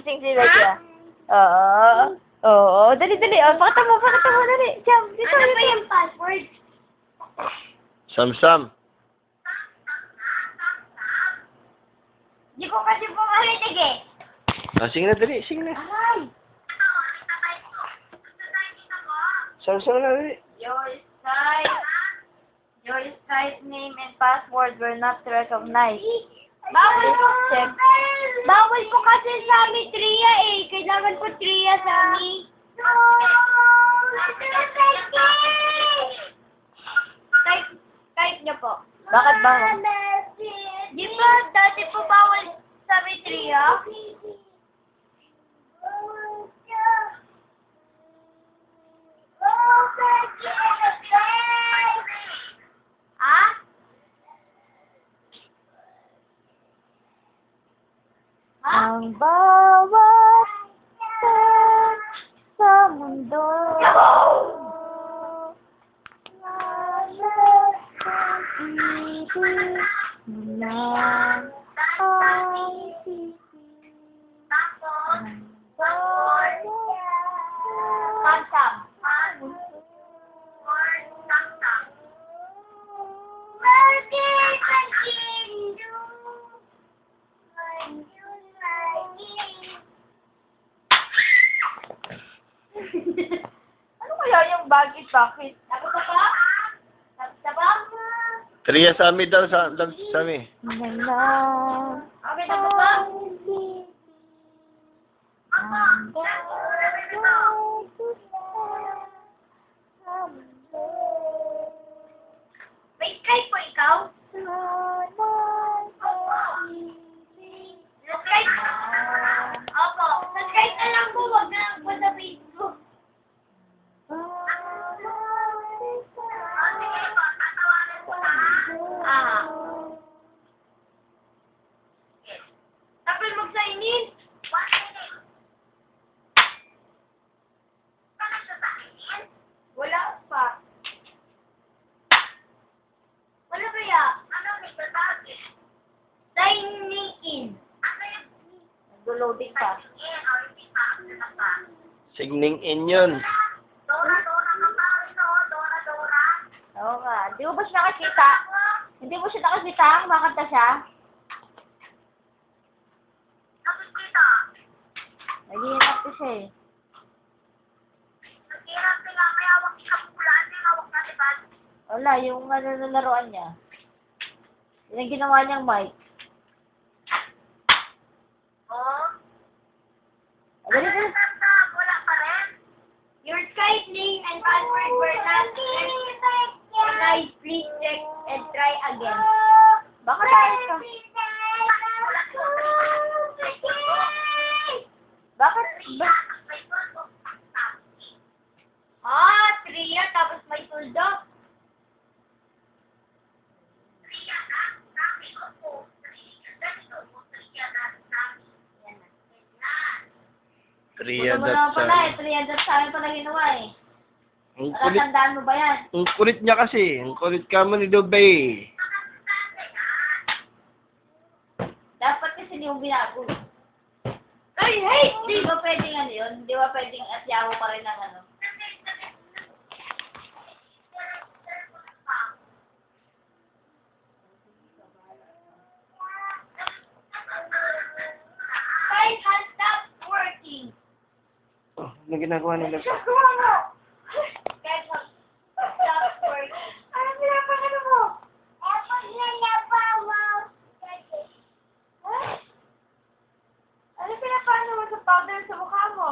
gising si Lekia. Oo. Oo. Dali. Oh, pakita mo, dali. Jump. Dito, Ano ba dito. yung password? Sam. Di ko kasi pumarinig eh. Ah, sige na, dali. Sige na. Ay! Sam na, dali. Your site name and password were not recognized. Bawal ko. Check. Bawal ko kasi Sami Tria eh. Kailangan ko Tria Sami. No! Type niyo po. Bakit ba? Di ba dati po bawal Sami Tria? Ah? Ang bawat sa mundo. Pansam. Ano kaya yung bakit? Ako pa ba? Tapos ba? Tria Sami daw, Sami. Okay na po ba? May Skype po ikaw? Skype? Opo. Sa Skype na lang po. Wag na lang po sa Facebook. Ah. Tapos mag-sign-in. Wala pa. Wala kaya? Signing in. Nag-loading pa. Signing in yun. Oo nga. Hindi mo ba siya nakakita? Hindi mo siya nakakita? Kumakanta siya? Nag-iinap ko siya eh. Wala, yung ano na laruan niya. Yung ginawa niyang mic. Dali. Your Skype name and password were not recognized. Please check and try again. Baka tayo ka. Bakit? Ah, Tria, tapos may tuldo. Tria Puno mo naman pala eh. Sami. 300 sa amin pala ginawa eh. Ang kulit, Nakatandaan mo ba yan? ang kulit niya kasi. Ang kulit ka mo ni Dubay. Dapat kasi hindi mo binago. Ay, hey! Hindi ba pwedeng ano yun? Hindi ba pwedeng asyawo pa rin ng ano? Skype has stopped working. Oh, ano ginagawa nila? Skype has stopped working. Ano pinapakita mo? Ano pinapano mo sa powder sa mukha mo?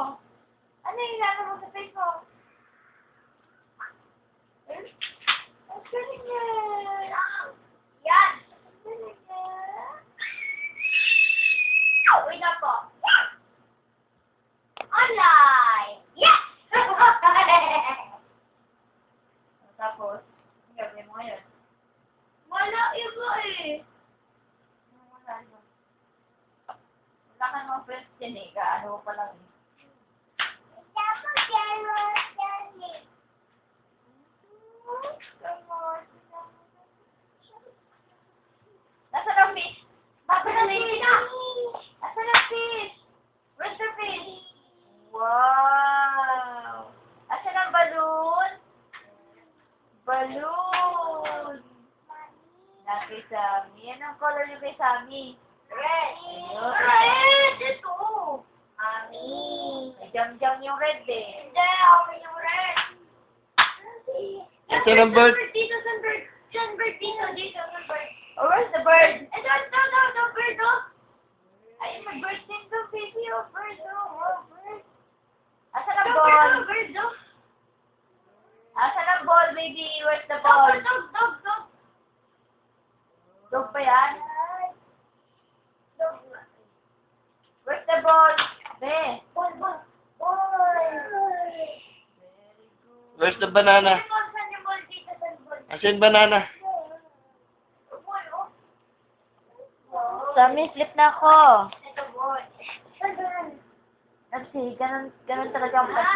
Ano yung inano mo sa face mo? Eh? Ang galing niya. Yan. Ang galing niya. Uwi na po. Online. Yes! Tapos, ang gagawin mo ngayon? Wala iba eh. Wala ka namang friends dyan eh. Kaano mo pa lang eh. Nasaan ang fish? Nasaan ang fish? Nasaan ang fish? Where's the Anong color yung kay Sammy? Red. Ayun. Red! Ito! Mami. May jam-jam yung red eh. Hindi, ako yung red. Ito ng bird. Dito, sunbird. Sunbird dito, dito, sunbird. Oh, where's the bird? Ito, bird, oh. Ay, may bird din to, baby. Oh, bird, oh, bird. Asan ang Bird, ball? oh, bird, oh. Asan ang ball, baby? Where's the ball? Dog. Dog pa yan? Dog. Where's the ball? Be. Ball. Where's the banana? Saan yung ball dito, saan ball? Asan banana? Ball, oh. Sammy, flip na ako. Ito, ball. Saan? Kasi, ganun talaga ang pas